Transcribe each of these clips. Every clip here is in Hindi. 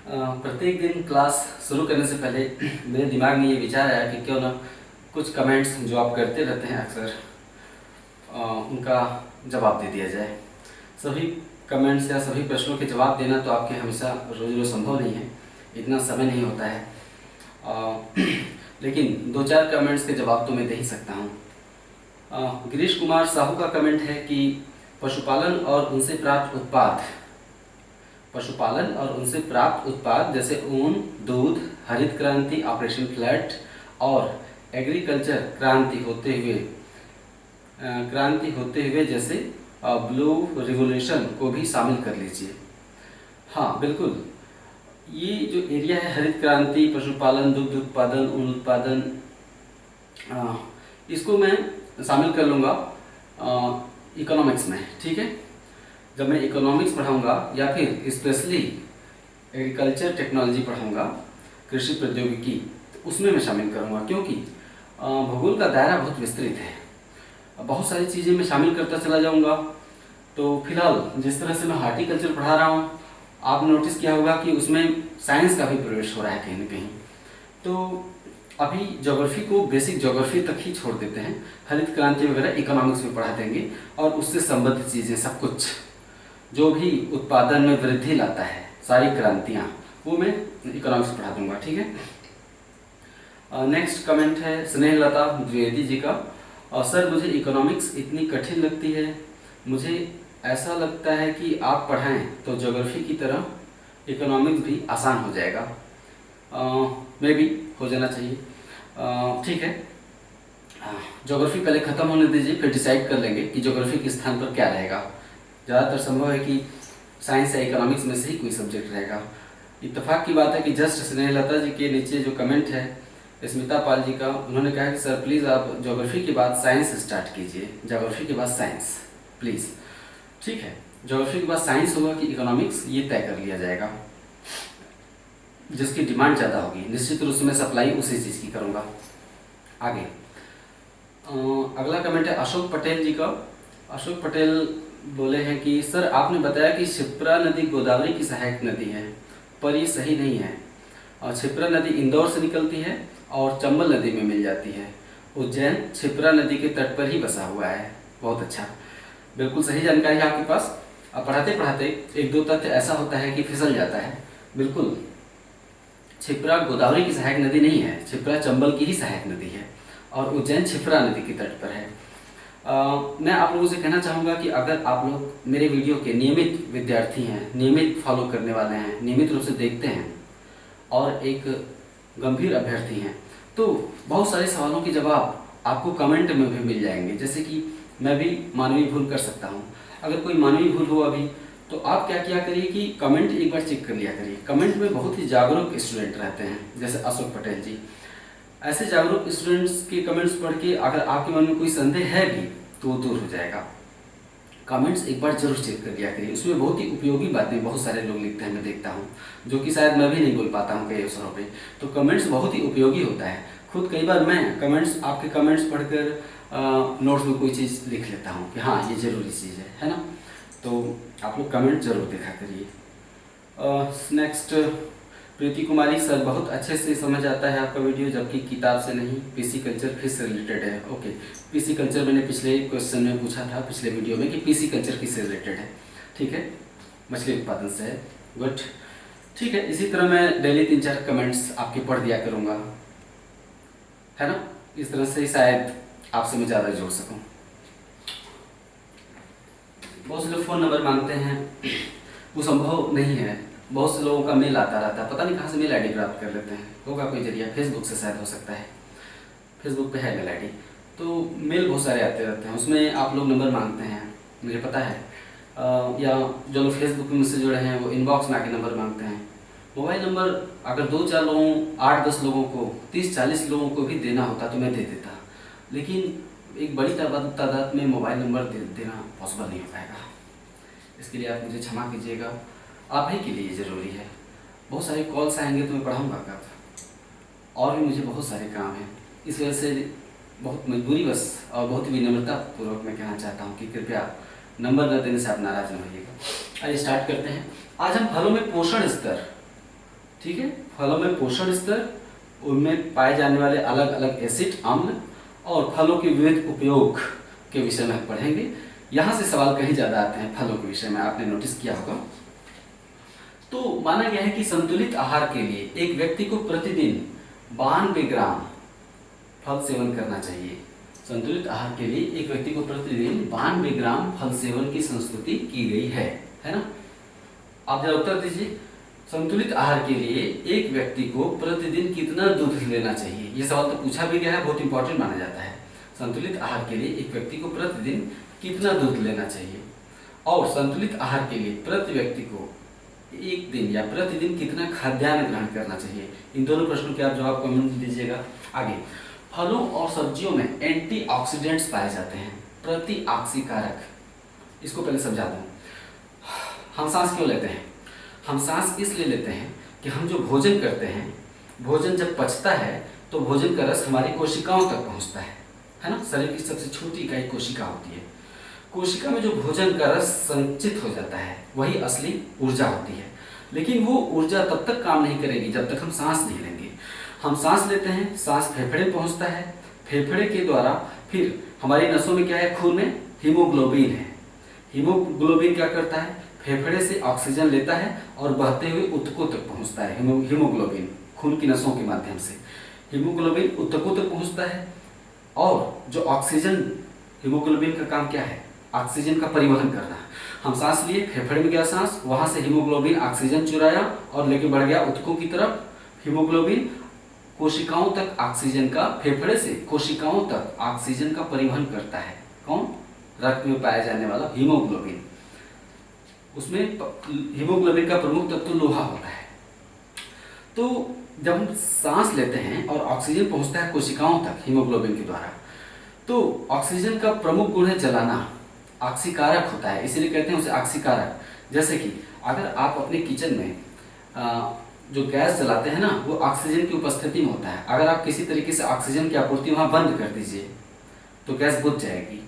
प्रत्येक दिन क्लास शुरू करने से पहले मेरे दिमाग में ये विचार आया कि क्यों ना कुछ कमेंट्स जो आप करते रहते हैं अक्सर उनका जवाब दे दिया जाए। सभी कमेंट्स या सभी प्रश्नों के जवाब देना तो आपके हमेशा रोज रोज संभव नहीं है, इतना समय नहीं होता है। लेकिन दो चार कमेंट्स के जवाब तो मैं दे ही सकता हूँ। गिरीश कुमार साहू का कमेंट है कि पशुपालन और उनसे प्राप्त उत्पाद जैसे ऊन, दूध, हरित क्रांति, ऑपरेशन फ्लैट और एग्रीकल्चर क्रांति होते हुए जैसे ब्लू रिवोल्यूशन को भी शामिल कर लीजिए। हाँ बिल्कुल, ये जो एरिया है हरित क्रांति, पशुपालन, दुग्ध उत्पादन, ऊन उत्पादन, इसको मैं शामिल कर लूँगा इकोनॉमिक्स में। ठीक है, जब मैं इकोनॉमिक्स पढ़ाऊँगा या फिर स्पेशली एग्रीकल्चर टेक्नोलॉजी पढ़ाऊँगा, कृषि प्रौद्योगिकी, तो उसमें मैं शामिल करूँगा, क्योंकि भूगोल का दायरा बहुत विस्तृत है। बहुत सारी चीज़ें मैं शामिल करता चला जाऊँगा। तो फिलहाल जिस तरह से मैं हार्टिकल्चर पढ़ा रहा हूँ, आपने नोटिस किया होगा कि उसमें साइंस का भी प्रवेश हो रहा है कहीं न कहीं। तो अभी ज्योग्राफी को बेसिक ज्योग्राफी तक ही छोड़ देते हैं, हरित क्रांति वगैरह इकोनॉमिक्स में पढ़ा देंगे और उससे संबंधित चीज़ें सब कुछ जो भी उत्पादन में वृद्धि लाता है, सारी क्रांतियाँ, वो मैं इकोनॉमिक्स पढ़ा दूंगा। ठीक है। नेक्स्ट कमेंट है स्नेहलता द्विवेदी जी का। सर मुझे इकोनॉमिक्स इतनी कठिन लगती है, मुझे ऐसा लगता है कि आप पढ़ाएं तो ज्योग्राफी की तरह इकोनॉमिक्स भी आसान हो जाएगा। मे भी हो जाना चाहिए। ठीक है, ज्योग्राफी पहले ख़त्म होने दीजिए, फिर डिसाइड कर लेंगे कि ज्योग्राफी के स्थान पर क्या रहेगा। ज़्यादातर संभव है कि साइंस या इकोनॉमिक्स में से ही कोई सब्जेक्ट रहेगा। इत्तेफाक की बात है कि जस्ट स्नेहलता जी के नीचे जो कमेंट है स्मिता पाल जी का, उन्होंने कहा कि सर प्लीज़ आप ज्योग्राफी के बाद साइंस स्टार्ट कीजिए, ज्योग्राफी के बाद साइंस प्लीज़। ठीक है, ज्योग्राफी के बाद साइंस होगा कि इकोनॉमिक्स, ये तय कर लिया जाएगा। जिसकी डिमांड ज़्यादा होगी निश्चित रूप से मैं सप्लाई उसी चीज़ की करूँगा। आगे अगला कमेंट है अशोक पटेल जी का। अशोक पटेल बोले हैं कि सर आपने बताया कि क्षिप्रा नदी गोदावरी की सहायक नदी है, पर ये सही नहीं है। क्षिप्रा नदी इंदौर से निकलती है और चंबल नदी में मिल जाती है। उज्जैन क्षिप्रा नदी के तट पर ही बसा हुआ है। बहुत अच्छा, बिल्कुल सही जानकारी है आपके पास। अब पढ़ाते पढ़ाते एक दो तथ्य ऐसा होता है कि फिसल जाता है। बिल्कुल, क्षिप्रा गोदावरी की सहायक नदी नहीं है, क्षिप्रा चंबल की ही सहायक नदी है और उज्जैन क्षिप्रा नदी के तट पर है। मैं आप लोगों से कहना चाहूँगा कि अगर आप लोग मेरे वीडियो के नियमित विद्यार्थी हैं, नियमित फॉलो करने वाले हैं, नियमित रूप से देखते हैं और एक गंभीर अभ्यर्थी हैं, तो बहुत सारे सवालों के जवाब आपको कमेंट में भी मिल जाएंगे। जैसे कि मैं भी मानवीय भूल कर सकता हूँ, अगर कोई मानवीय भूल हो अभी, तो आप क्या किया करिए कि कमेंट एक बार चेक कर लिया करिए। कमेंट में बहुत ही जागरूक स्टूडेंट रहते हैं, जैसे अशोक पटेल जी। ऐसे जागरूक स्टूडेंट्स के कमेंट्स पढ़ के अगर आपके मन में कोई संदेह है भी तो वो दूर हो जाएगा। कमेंट्स एक बार जरूर चेक कर लिया करिए, उसमें बहुत ही उपयोगी बातें बहुत सारे लोग लिखते हैं, मैं देखता हूँ, जो कि शायद मैं भी नहीं बोल पाता हूँ कई अवसरों पे। तो कमेंट्स बहुत ही उपयोगी होता है। खुद कई बार मैं आपके कमेंट्स पढ़कर नोट्स में कोई चीज़ लिख लेता हूँ कि हाँ ये जरूरी चीज़ है ना। तो आप लोग कमेंट जरूर देखा करिए। नेक्स्ट प्रीति कुमारी, सर बहुत अच्छे से समझ आता है आपका वीडियो, जबकि किताब से नहीं, पीसी कल्चर किस रिलेटेड है। ओके, पीसी कल्चर मैंने पिछले क्वेश्चन में पूछा था, पिछले वीडियो में, कि पीसी कल्चर किस रिलेटेड है। ठीक है, मछली उत्पादन से है। गुड, ठीक है। इसी तरह मैं डेली 3-4 कमेंट्स आपके पढ़ दिया करूँगा, है ना। इस तरह से शायद आपसे मैं ज़्यादा जोड़ सकूँ। बहुत से लोग फ़ोन नंबर मांगते हैं, वो संभव नहीं है। बहुत से लोगों का मेल आता रहता है, पता नहीं कहाँ से मेल आईडी प्राप्त कर लेते हैं, होगा कोई जरिया, फेसबुक से शायद हो सकता है, फेसबुक पे है मेल आईडी। तो मेल बहुत सारे आते रहते हैं, उसमें आप लोग नंबर मांगते हैं, मुझे पता है। या जो लोग फेसबुक में मुझसे जुड़े हैं वो इनबॉक्स में आके नंबर मांगते हैं। मोबाइल नंबर अगर 2-4 लोगों, 8-10 लोगों को, 30-40 लोगों को भी देना होता तो मैं दे देता, लेकिन एक बड़ी तादाद में मोबाइल नंबर देना पॉसिबल नहीं हो पाएगा। इसके लिए आप मुझे क्षमा कीजिएगा, आप ही के लिए ज़रूरी है। बहुत सारे कॉल्स आएंगे तो मैं पढ़ाऊँगा कब, और भी मुझे बहुत सारे काम हैं। इस वजह से बहुत मजबूरी बस और बहुत विनम्रतापूर्वक मैं कहना चाहता हूँ कि कृपया नंबर न देने से आप नाराज न होइएगा। आइए स्टार्ट करते हैं। आज हम फलों में पोषण स्तर ठीक है। फलों में पोषण स्तर, उनमें पाए जाने वाले अलग अलग एसिड अम्ल और फलों के विविध उपयोग के विषय में हम पढ़ेंगे। यहाँ से सवाल कहीं ज़्यादा आते हैं फलों के विषय में, आपने नोटिस किया होगा। तो माना गया है कि संतुलित आहार के लिए एक व्यक्ति को प्रतिदिन 92 ग्राम फल सेवन करना चाहिए। संतुलित आहार के लिए एक व्यक्ति को प्रतिदिन 92 ग्राम फल सेवन की संस्तुति की गई है ना। आप जरा उत्तर दीजिए, संतुलित आहार के लिए एक व्यक्ति को प्रतिदिन कितना दूध लेना चाहिए? ये सवाल तो पूछा भी गया है, बहुत इंपॉर्टेंट माना जाता है। संतुलित आहार के लिए एक व्यक्ति को प्रतिदिन कितना दूध लेना चाहिए, और संतुलित आहार के लिए प्रति व्यक्ति को एक दिन या प्रतिदिन कितना खाद्यान्न ग्रहण करना चाहिए? इन दोनों प्रश्नों के आप जवाब कमेंट में दीजिएगा। आगे, फलों और सब्जियों में एंटीऑक्सीडेंट्स पाए जाते हैं, प्रतिऑक्सीकारक। इसको पहले समझा दूं। हम सांस क्यों लेते हैं? हम सांस इसलिए लेते हैं कि हम जो भोजन करते हैं, भोजन जब पचता है तो भोजन का रस हमारी कोशिकाओं तक पहुंचता है ना। शरीर की सबसे छोटी इकाई कोशिका होती है। कोशिका में जो भोजन का रस संचित हो जाता है वही असली ऊर्जा होती है। लेकिन वो ऊर्जा तब तक काम नहीं करेगी जब तक हम सांस नहीं लेंगे। हम सांस लेते हैं, सांस फेफड़े पहुंचता है, फेफड़े के द्वारा फिर हमारी नसों में क्या है, खून में हीमोग्लोबिन है। हीमोग्लोबिन क्या करता है, फेफड़े से ऑक्सीजन लेता है और बहते हुए ऊतकों तक पहुंचता है। हीमोग्लोबिन खून की नसों के माध्यम से हीमोग्लोबिन ऊतकों तक पहुंचता है, और जो ऑक्सीजन, हीमोग्लोबिन का काम क्या है, ऑक्सीजन का परिवहन करना। हम सांस लिए, फेफड़े में गया सांस, वहां से हीमोग्लोबिन ऑक्सीजन चुराया और लेके बढ़ गया ऊतकों की तरफ। हीमोग्लोबिन कोशिकाओं तक ऑक्सीजन का, फेफड़े से कोशिकाओं तक ऑक्सीजन का परिवहन करता है। कौन? रक्त में पाया जाने वाला हीमोग्लोबिन। उसमें हीमोग्लोबिन का प्रमुख तत्व लोहा होता है। तो जब हम सांस लेते हैं और ऑक्सीजन पहुंचता है कोशिकाओं तक हीमोग्लोबिन के द्वारा, तो ऑक्सीजन का प्रमुख गुण है जलाना, ऑक्सीकारक होता है, इसीलिए कहते हैं उसे ऑक्सीकारक। जैसे कि अगर आप अपने किचन में जो गैस जलाते हैं ना, वो ऑक्सीजन की उपस्थिति में होता है। अगर आप किसी तरीके से ऑक्सीजन की आपूर्ति वहां बंद कर दीजिए तो गैस बुझ जाएगी।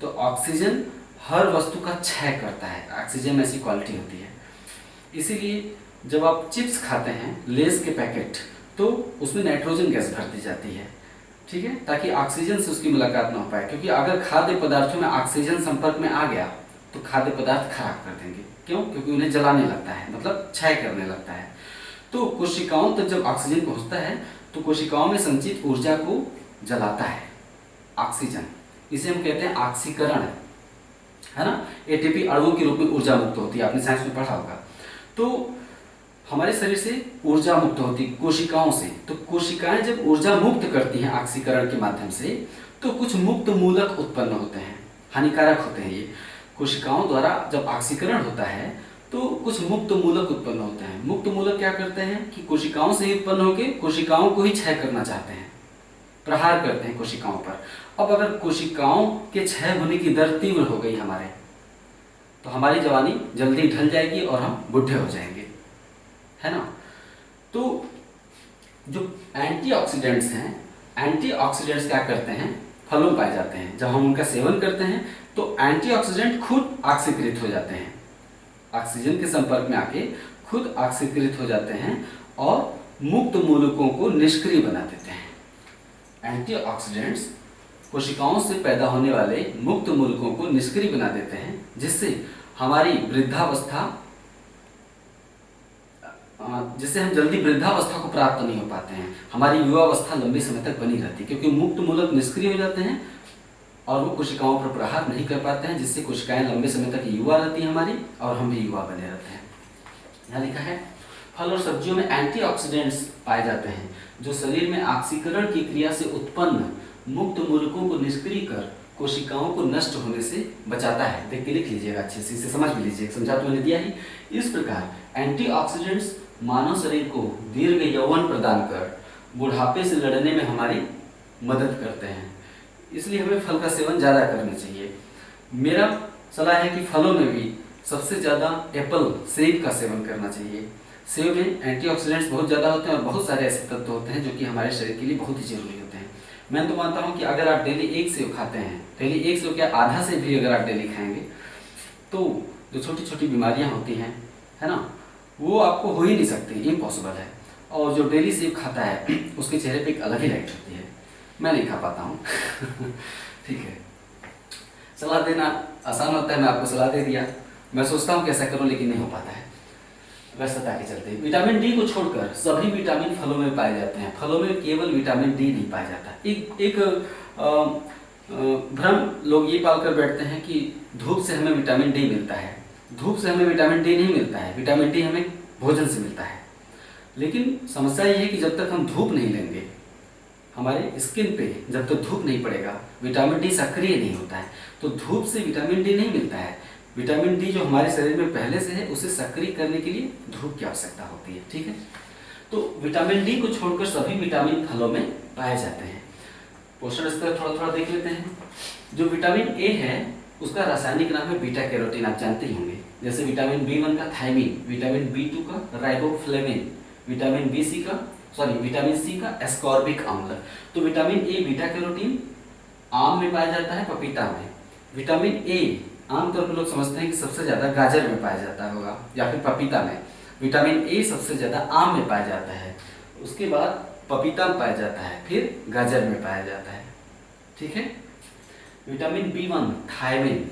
तो ऑक्सीजन हर वस्तु का क्षय करता है, ऑक्सीजन में ऐसी क्वालिटी होती है। इसीलिए जब आप चिप्स खाते हैं, लेस के पैकेट, तो उसमें नाइट्रोजन गैस भर दी जाती है, ठीक है, ताकि ऑक्सीजन से उसकी मुलाकात ना हो पाए। क्योंकि अगर खाद्य पदार्थों में ऑक्सीजन संपर्क में आ गया तो खाद्य पदार्थ खराब कर देंगे। क्यों? क्योंकि उन्हें जलाने लगता है, मतलब क्षय करने लगता है। तो कोशिकाओं तक जब ऑक्सीजन पहुंचता है तो कोशिकाओं में संचित ऊर्जा को जलाता है ऑक्सीजन। इसे हम कहते हैं ऑक्सीकरण, है ना। एटीपी अणुओं के रूप में ऊर्जा मुक्त होती है, आपने साइंस में पढ़ा होगा। तो हमारे शरीर से ऊर्जा मुक्त होती है कोशिकाओं से। तो कोशिकाएं जब ऊर्जा मुक्त करती हैं ऑक्सीकरण के माध्यम से, तो कुछ मुक्त मूलक उत्पन्न होते हैं, हानिकारक होते हैं ये। कोशिकाओं द्वारा जब ऑक्सीकरण होता है तो कुछ मुक्त मूलक उत्पन्न होते हैं। मुक्त मूलक क्या करते हैं कि कोशिकाओं से ही उत्पन्न होकर कोशिकाओं को ही क्षय करना चाहते हैं, प्रहार करते हैं कोशिकाओं पर। अब अगर कोशिकाओं के क्षय होने की दर तीव्र हो गई हमारे, तो हमारी जवानी जल्दी ढल जाएगी और हम बुढ़े हो जाएंगे, है ना। तो जो एंटीऑक्सीडेंट्स हैं, एंटीऑक्सीडेंट्स क्या करते हैं, फलों में पाए जाते हैं। जब हम उनका सेवन करते हैं तो एंटीऑक्सीडेंट खुद ऑक्सीकृत हो जाते हैं, ऑक्सीजन के संपर्क में आके खुद ऑक्सीकृत हो जाते हैं और मुक्त मूलकों को निष्क्रिय बना देते हैं। एंटीऑक्सीडेंट्स कोशिकाओं से पैदा होने वाले मुक्त मूलकों को निष्क्रिय बना देते हैं, जिससे हमारी वृद्धावस्था, जिससे हम जल्दी वृद्धावस्था को प्राप्त नहीं हो पाते हैं। हमारी युवावस्था लंबे समय तक बनी रहती है, क्योंकि मुक्त मूलक निष्क्रिय हो जाते हैं और वो कोशिकाओं पर प्रहार नहीं कर पाते हैं, जिससे कोशिकाएं लंबे समय तक युवा रहती हैं हमारी, और हम भी युवा बने रहते हैं। यहाँ लिखा है फल और सब्जियों में एंटीऑक्सीडेंट्स पाए जाते हैं जो शरीर में ऑक्सीकरण की क्रिया से उत्पन्न मुक्त मूलकों को निष्क्रिय कर कोशिकाओं को नष्ट होने से बचाता है। देख के लिख लीजिएगा अच्छे से, इसे समझ भी लीजिए, समझा तो मैंने दिया ही। इस प्रकार एंटीऑक्सीडेंट्स मानव शरीर को दीर्घ यौवन प्रदान कर बुढ़ापे से लड़ने में हमारी मदद करते हैं। इसलिए हमें फल का सेवन ज़्यादा करना चाहिए। मेरा सलाह है कि फलों में भी सबसे ज़्यादा एप्पल, सेब का सेवन करना चाहिए। सेब में एंटीऑक्सीडेंट्स बहुत ज़्यादा होते हैं और बहुत सारे ऐसे तत्व होते हैं जो कि हमारे शरीर के लिए बहुत ही जरूरी होते हैं। मैं तो मानता हूँ कि अगर आप डेली एक सेब खाते हैं, डेली एक सेब क्या आधा सेब भी अगर आप डेली खाएंगे, तो जो छोटी छोटी बीमारियाँ होती हैं, है ना, वो आपको हो ही नहीं सकती, इम्पॉसिबल है। और जो डेली सेब खाता है उसके चेहरे पे एक अलग ही लाइट होती है। मैं नहीं खा पाता हूँ ठीक है, सलाह देना आसान होता है, मैं आपको सलाह दे दिया। मैं सोचता हूँ कि ऐसा करूँ लेकिन नहीं हो पाता है व्यस्तता के चलते। विटामिन डी को छोड़कर सभी विटामिन फलों में पाए जाते हैं। फलों में केवल विटामिन डी नहीं पाया जाता। एक भ्रम लोग ये पाल कर बैठते हैं कि धूप से हमें विटामिन डी मिलता है। धूप से हमें विटामिन डी नहीं मिलता है, विटामिन डी हमें भोजन से मिलता है। लेकिन समस्या ये है कि जब तक हम धूप नहीं लेंगे, हमारे स्किन पे जब तक धूप नहीं पड़ेगा, विटामिन डी सक्रिय नहीं होता है। तो धूप से विटामिन डी नहीं मिलता है। विटामिन डी जो हमारे शरीर में पहले से है, उसे सक्रिय करने के लिए धूप की आवश्यकता होती है। ठीक है, तो विटामिन डी को छोड़कर सभी विटामिन फलों में पाए जाते हैं। पोषण स्तर थोड़ा थोड़ा देख लेते हैं। जो विटामिन ए है उसका रासायनिक नाम है बीटा कैरोटीन, आप जानते ही होंगे। जैसे विटामिन बी1 का थायमिन, विटामिन बी2 का राइबोफ्लेविन, विटामिन सी का एस्कॉर्बिक अम्ल। तो विटामिन ए बीटा कैरोटीन आम में पाया जाता है, पपीता में। विटामिन ए आमतौर पर लोग समझते हैं कि सबसे ज्यादा गाजर में पाया जाता होगा या फिर पपीता में। विटामिन ए सबसे ज्यादा आम में पाया जाता है, उसके बाद पपीता में पाया जाता है, फिर गाजर में पाया जाता है। ठीक है, विटामिन बी1 थायमिन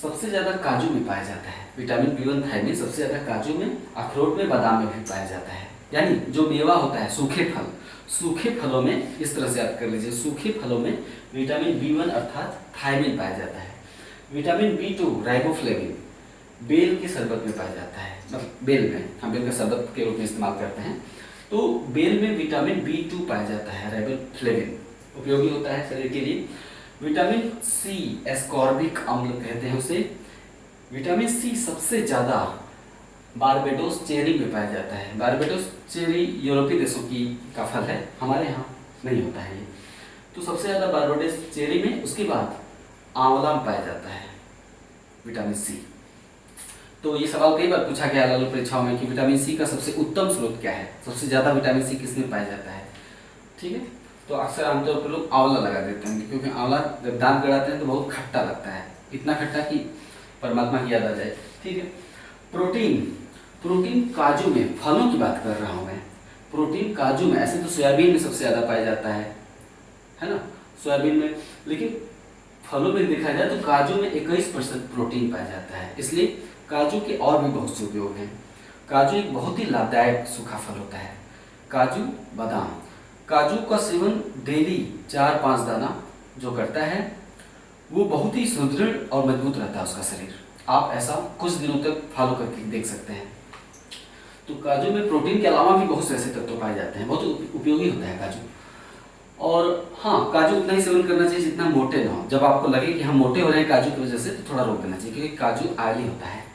सबसे ज्यादा काजू में पाया जाता है। विटामिन बी1 थायमिन सबसे ज्यादा काजू में, अखरोट में, बादाम में भी पाया जाता है। यानी जो मेवा होता है, सूखे फल, सूखे फलों में इस तरह से याद कर लीजिए, सूखे फलों में विटामिन बी1 अर्थात थायमिन पाया जाता है। विटामिन बी2 राइबोफ्लेविन बेल के शरबत में पाया जाता है, मतलब बेल में, हम बेल का शरबत के रूप में इस्तेमाल करते हैं। तो बेल में विटामिन बी2 पाया जाता है, राइबोफ्लेविन उपयोगी होता है शरीर के लिए। विटामिन सी एस्कॉर्बिक अम्ल कहते हैं उसे। विटामिन सी सबसे ज्यादा बारबेडोस चेरी में पाया जाता है। बारबेडोस चेरी यूरोपीय देशों की का फल है, हमारे यहाँ नहीं होता है ये। तो सबसे ज्यादा बारबेडोस चेरी में, उसके बाद आंवला में पाया जाता है विटामिन सी। तो ये सवाल कई बार पूछा गया अलग परीक्षाओं में कि विटामिन सी का सबसे उत्तम स्रोत क्या है, सबसे ज्यादा विटामिन सी किसमें पाया जाता है। ठीक है, तो अक्सर आमतौर पर लोग आंवला लगा देते हैं, क्योंकि आंवला जब दांत गड़ाते हैं तो बहुत खट्टा लगता है, इतना खट्टा कि परमात्मा की याद आ जाए। ठीक है, प्रोटीन काजू में, फलों की बात कर रहा हूं मैं। प्रोटीन काजू में, ऐसे तो सोयाबीन में सबसे ज्यादा पाया जाता है ना, सोयाबीन में। लेकिन फलों में देखा जाए तो काजू में 21% प्रोटीन पाया जाता है। इसलिए काजू के और भी बहुत से उपयोग हैं। काजू एक बहुत ही लाभदायक सूखा फल होता है। काजू, बादाम, काजू का सेवन डेली 4-5 दाना जो करता है वो बहुत ही सुदृढ़ और मजबूत रहता है उसका शरीर। आप ऐसा कुछ दिनों तक फॉलो करके देख सकते हैं। तो काजू में प्रोटीन के अलावा भी बहुत से ऐसे तत्व पाए जाते हैं, बहुत उपयोगी होता है काजू। और हाँ, काजू उतना ही सेवन करना चाहिए जितना मोटे ना हो। जब आपको लगे कि हम मोटे हो रहे हैं काजू की वजह से, तो थोड़ा रोक देना चाहिए, क्योंकि काजू ऑयली होता है।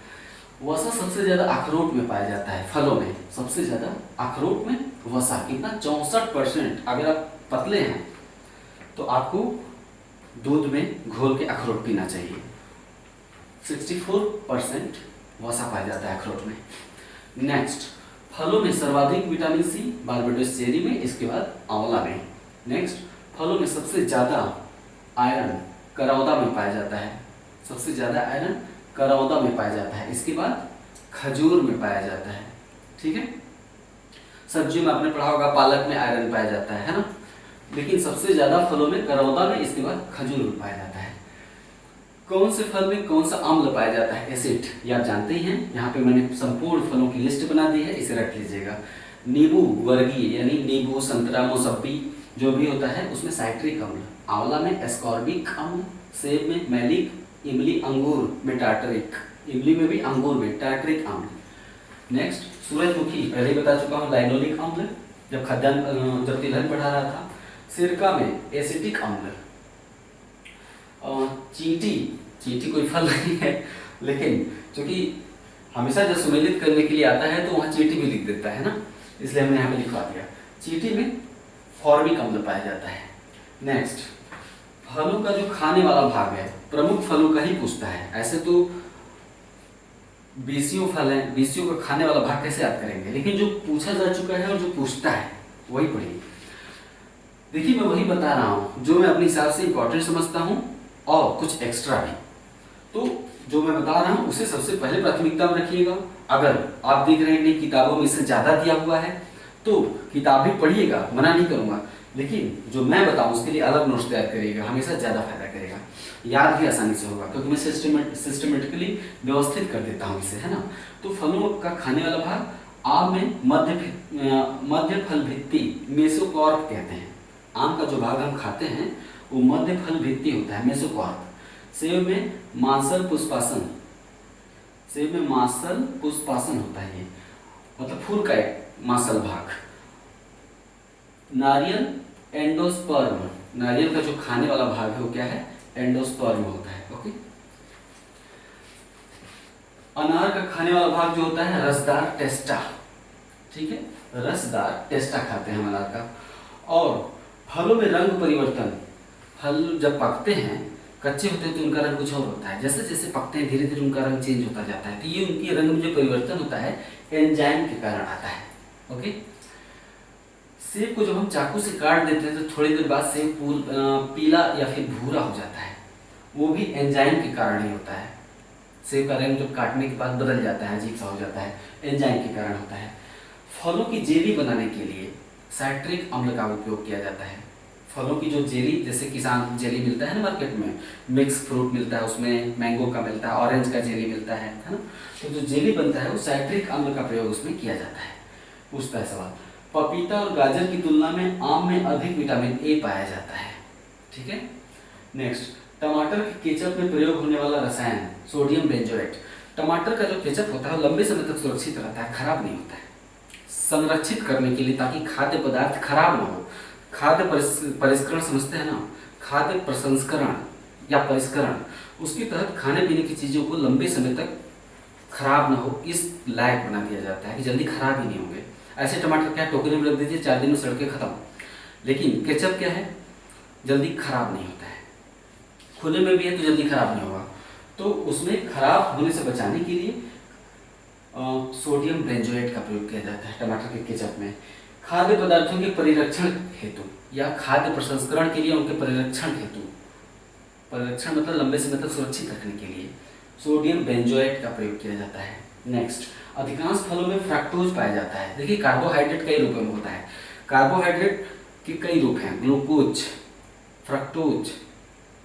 वसा सबसे ज्यादा अखरोट में पाया जाता है, फलों में सबसे ज्यादा अखरोट में वसा, कितना 64%। अगर आप पतले हैं तो आपको दूध में घोल के अखरोट पीना चाहिए। 64% वसा पाया जाता है अखरोट में। नेक्स्ट, फलों में सर्वाधिक विटामिन सी बारबेडोस चेरी में, इसके बाद आंवला में। नेक्स्ट, फलों में सबसे ज्यादा आयरन करौदा में पाया जाता है, सबसे ज्यादा आयरन करौदा में पाया जाता है। इसके बाद खजूर में पाया जाता है। ठीक है, सब्जी में आपने पढ़ा होगा पालक में आयरन पाया जाता है ना, लेकिन सबसे ज्यादा फलों में करौदा में, इसके बाद खजूर में पाया जाता है। कौन से फल में कौन सा अम्ल पाया जाता है, एसिड, ये आप जानते ही हैं। यहाँ पे मैंने संपूर्ण फलों की लिस्ट बना दी है, इसे रख लीजिएगा। नींबू वर्गीय, यानी नींबू, संतरा, मौसम्बी जो भी होता है उसमें साइट्रिक अम्ल, आंवला में एस्कॉर्बिक अम्ल, सेब में मैलिक, इमली अंगूर में टार्टरिक, इमली में भी अंगूर में टार्टरिक अम्ल। नेक्स्ट, सूरजमुखी पहले ही बता चुका हूँ, लाइनोलिक अम्ल, जब तिलहन पढ़ा रहा था। सिरका में एसिटिक अम्ल। चींटी कोई फल नहीं है, लेकिन क्योंकि हमेशा जब सुमेलित करने के लिए आता है तो वहाँ चींटी भी लिख देता है ना, इसलिए हमने यहाँ पे लिखवा दिया। चींटी में फॉर्मिक अम्ल पाया जाता है। नेक्स्ट, फलों का जो खाने वाला भाग है, प्रमुख फलों का ही पूछता है। ऐसे तो 20 फल हैं, 20 का खाने वाला भाग कैसे याद करेंगे, लेकिन जो पूछा जा चुका है और जो पूछता है वही पढ़िए। देखिए, मैं वही बता रहा हूँ जो मैं अपने हिसाब से इंपॉर्टेंट समझता हूँ और कुछ एक्स्ट्रा भी। तो जो मैं बता रहा हूँ उसे सबसे पहले प्राथमिकता में रखिएगा। अगर आप देख रहे हैं कि किताबों में इससे ज्यादा दिया हुआ है तो किताब भी पढ़िएगा, मना नहीं करूँगा, लेकिन जो मैं बताऊँ उसके लिए अलग नोट्स तैयार करिएगा, हमेशा ज़्यादा फायदा करेगा, याद भी आसानी से होगा, क्योंकि मैं सिस्टमेटिकली व्यवस्थित कर देता हूँ इसे, है ना। तो फलों का खाने वाला भाग, आम में मध्य फल भित्ति मेसोकॉर्प कहते हैं। आम का जो भाग हम खाते हैं वो मध्य फल भित्ति होता है, मेसोकॉर्प। सेब में मांसल पुष्पासन, सेब में मांसल पुष्पासन होता है, ये मतलब फूल का एक मांसल भाग। नारियल एंडोस्पर्म, नारियल का जो खाने वाला भाग है वो क्या है, एंडोस्पर्म होता है। ओके। अनार का खाने वाला भाग जो होता है रसदार टेस्टा, ठीक है, रसदार टेस्टा खाते हैं हम अनार का। और फलों में रंग परिवर्तन, फल जब पकते हैं, कच्चे होते हैं तो उनका रंग कुछ और होता है, जैसे जैसे पकते हैं धीरे धीरे उनका रंग चेंज होता जाता है। तो ये उनके रंग में जो परिवर्तन होता है एंजाइम के कारण आता है। ओके। सेब को जब हम चाकू से काट देते हैं तो थोड़ी देर बाद सेब पीला या फिर भूरा हो जाता है, वो भी एंजाइम के कारण ही होता है। सेब का रंग जब काटने के बाद बदल जाता है, अजीब सा हो जाता है, एंजाइम के कारण होता है। फलों की जेली बनाने के लिए साइट्रिक अम्ल का उपयोग किया जाता है। फलों की जो जेली, जैसे किसान जेली मिलता है ना मार्केट में, मिक्स फ्रूट मिलता है, उसमें मैंगो का मिलता है, ऑरेंज का जेली मिलता है ना। तो जो जेली बनता है वो साइट्रिक अम्ल का प्रयोग उसमें किया जाता है। पूछता है सवाल, पपीता और गाजर की तुलना में आम में अधिक विटामिन ए पाया जाता है, ठीक है। नेक्स्ट, टमाटर के केचप में प्रयोग होने वाला रसायन सोडियम बेंजोएट। टमाटर का जो केचप होता है लंबे समय तक सुरक्षित रहता है, खराब नहीं होता है। संरक्षित करने के लिए, ताकि खाद्य पदार्थ खराब ना हो, खाद्य परिष्करण समझते हैं ना, खाद्य प्रसंस्करण या परिष्करण, उसके तहत खाने पीने की चीज़ों को लंबे समय तक खराब ना हो इस लायक बना दिया जाता है कि जल्दी खराब ही नहीं होंगे। ऐसे टमाटर क्या टोकरी में रख दीजिए, 4 दिन में सड़ के खत्म। लेकिन केचप क्या है, जल्दी खराब नहीं होता है, खुले में भी है तो जल्दी खराब नहीं होगा। तो उसमें खराब होने से बचाने के लिए सोडियम बेंजोएट का प्रयोग किया जाता है टमाटर के केचप में। खाद्य पदार्थों के परिरक्षण हेतु या खाद्य प्रसंस्करण के लिए उनके परिरक्षण हेतु, परिरक्षण मतलब लंबे समय तक सुरक्षित रखने के लिए सोडियम बेंजोएट का प्रयोग किया जाता है। नेक्स्ट, अधिकांश फलों में फ्रक्टोज पाया जाता है। देखिए कार्बोहाइड्रेट कई रूपों में होता है, कार्बोहाइड्रेट के कई रूप हैं, ग्लूकोज, फ्रक्टोज,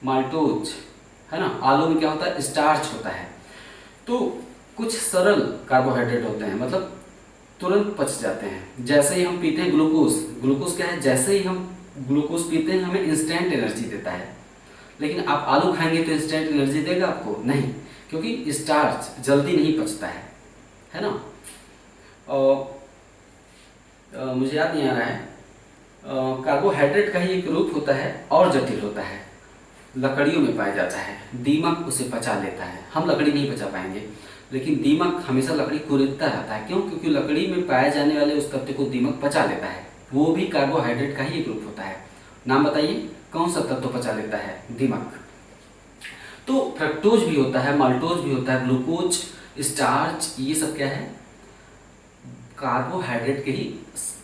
माल्टोज, है ना। आलू में क्या होता है, स्टार्च होता है। तो कुछ सरल कार्बोहाइड्रेट होते हैं, मतलब तुरंत पच जाते हैं। जैसे ही हम पीते हैं ग्लूकोज, ग्लूकोज क्या है, जैसे ही हम ग्लूकोज पीते हैं हमें इंस्टेंट एनर्जी देता है। लेकिन आप आलू खाएंगे तो इंस्टेंट एनर्जी देगा आपको नहीं, क्योंकि स्टार्च जल्दी नहीं पचता है ना। और मुझे याद नहीं आ रहा है, कार्बोहाइड्रेट का ही एक रूप होता है और जटिल होता है, लकड़ियों में पाया जाता है। दीमक उसे पचा लेता है, हम लकड़ी नहीं पचा पाएंगे, लेकिन दीमक हमेशा लकड़ी कुरेदता रहता है। क्यों? क्योंकि लकड़ी में पाए जाने वाले उस तत्व को दीमक पचा लेता है, वो भी कार्बोहाइड्रेट का ही एक रूप होता है। नाम बताइए कौन सा तत्व पचा लेता है, दीमक। तो फ्रक्टोज भी होता है, माल्टोज भी होता है, ग्लूकोज, स्टार्च, ये सब क्या है, कार्बोहाइड्रेट के ही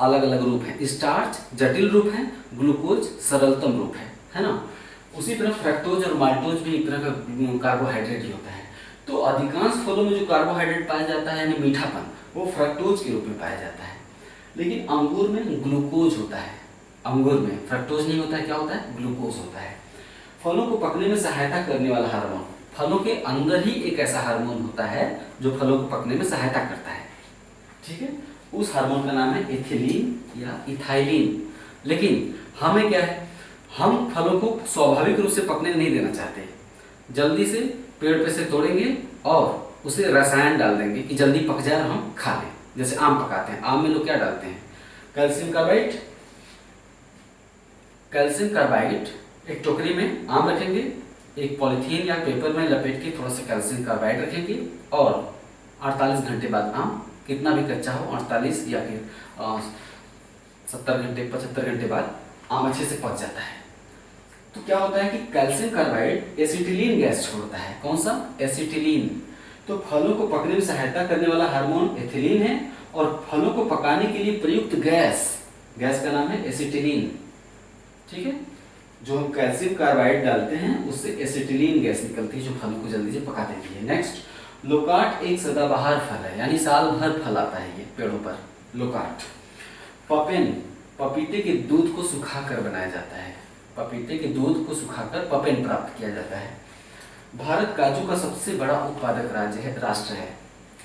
अलग अलग रूप हैं। स्टार्च जटिल रूप है, ग्लूकोज सरलतम रूप है ना। उसी तरह फ्रक्टोज और माल्टोज भी एक तरह का कार्बोहाइड्रेट ही होता है। तो अधिकांश फलों में जो कार्बोहाइड्रेट पाया जाता है यानी मीठापन, वो फ्रक्टोज के रूप में पाया जाता है। लेकिन अंगूर में ग्लूकोज होता है, अंगूर में फ्रक्टोज नहीं होता है, क्या होता है, ग्लूकोज होता है। फलों को पकने में सहायता करने वाला हार्मोन, फलों के अंदर ही एक ऐसा हार्मोन होता है जो फलों को पकने में सहायता करता है, ठीक है। उस हार्मोन का नाम है एथिलीन या इथाइलिन। लेकिन हमें क्या है, हम फलों को स्वाभाविक रूप से पकने नहीं देना चाहते, जल्दी से पेड़ पे से तोड़ेंगे और उसे रसायन डाल देंगे कि जल्दी पक जाए और हम खा लें। जैसे आम पकाते हैं, आम में लोग क्या डालते हैं, कैल्शियम कार्बाइड, कैल्शियम कार्बाइड एक टोकरी में आम रखेंगे, एक पॉलीथीन या पेपर में लपेट के थोड़ा सा कैल्शियम कार्बाइड रखेंगे और 48 घंटे बाद आम कितना भी कच्चा हो, 48 या फिर 70 घंटे 75 घंटे बाद आम अच्छे से पक जाता है। तो क्या होता है कि कैल्शियम कार्बाइड एसिटिलीन गैस छोड़ता है। कौन सा, एसिटिलीन। तो फलों को पकने में सहायता करने वाला हार्मोन एथिलीन है और फलों को पकाने के लिए प्रयुक्त गैस, गैस का नाम है एसिटिलीन, ठीक है। जो हम कैल्शियम कार्बाइड डालते हैं उससे एसिटिलीन गैस निकलती है जो फलों को जल्दी से पका देती है। नेक्स्ट, लोकाट एक सदाबहार फल है, यानी साल भर फल आता है ये पेड़ों पर। लोकाट पपेन, पपीते के दूध को सुखाकर बनाया जाता है। पपीते के दूध को सुखाकर पपेन प्राप्त किया जाता है। भारत काजू का सबसे बड़ा उत्पादक राष्ट्र है।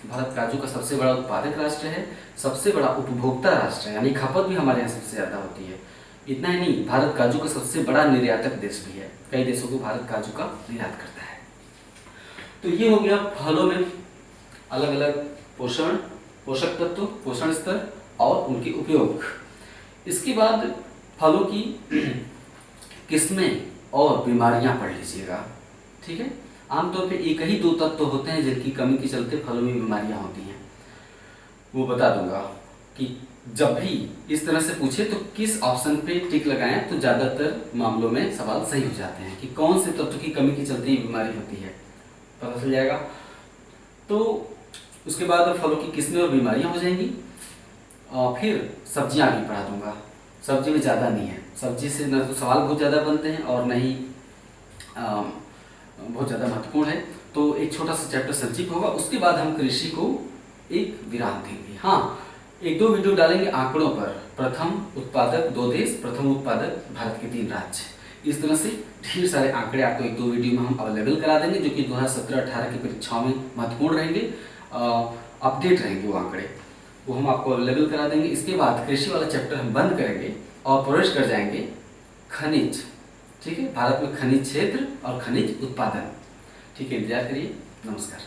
भारत काजू का सबसे बड़ा उत्पादक राष्ट्र है, सबसे बड़ा उपभोक्ता राष्ट्र है, यानी खपत भी हमारे यहाँ सबसे ज़्यादा होती है। इतना ही नहीं, भारत काजू का सबसे बड़ा निर्यातक देश भी है। कई देशों को भारत काजू का निर्यात करता है। तो ये हो गया फलों में अलग अलग पोषण, पोषक तत्व, पोषण स्तर और उनके उपयोग। इसके बाद फलों की किस्में और बीमारियां पढ़ लीजिएगा, ठीक है। आमतौर पे एक ही 2 तत्व होते हैं जिनकी कमी के चलते फलों में बीमारियां होती हैं, वो बता दूंगा कि जब भी इस तरह से पूछे तो किस ऑप्शन पे टिक लगाएं तो ज़्यादातर मामलों में सवाल सही हो जाते हैं कि कौन से तत्व की कमी के चलते ये बीमारी होती है, पता चल जाएगा। तो उसके बाद फलों की किस्में और बीमारियां हो जाएंगी। फिर सब्जियां भी पढ़ा दूंगा। सब्जी में ज़्यादा नहीं है, सब्जी से न तो सवाल बहुत ज़्यादा बनते हैं और न ही बहुत ज़्यादा महत्वपूर्ण है। तो एक छोटा सा चैप्टर संक्षिप्त होगा, उसके बाद हम कृषि को एक विराम देंगे। हाँ, 1-2 वीडियो डालेंगे आंकड़ों पर, प्रथम उत्पादक 2 देश, प्रथम उत्पादक भारत के 3 राज्य। इस तरह से ढेर सारे आंकड़े आपको 1-2 वीडियो में हम अवेलेबल करा देंगे, जो कि 2017-18 की परीक्षाओं में महत्वपूर्ण रहेंगे, अपडेट रहेंगे वो आंकड़े, वो हम आपको अवेलेबल करा देंगे। इसके बाद कृषि वाला चैप्टर हम बंद करेंगे और प्रवेश कर जाएंगे खनिज, ठीक है, भारत में खनिज क्षेत्र और खनिज उत्पादन। ठीक है, इंतजार करिए। नमस्कार।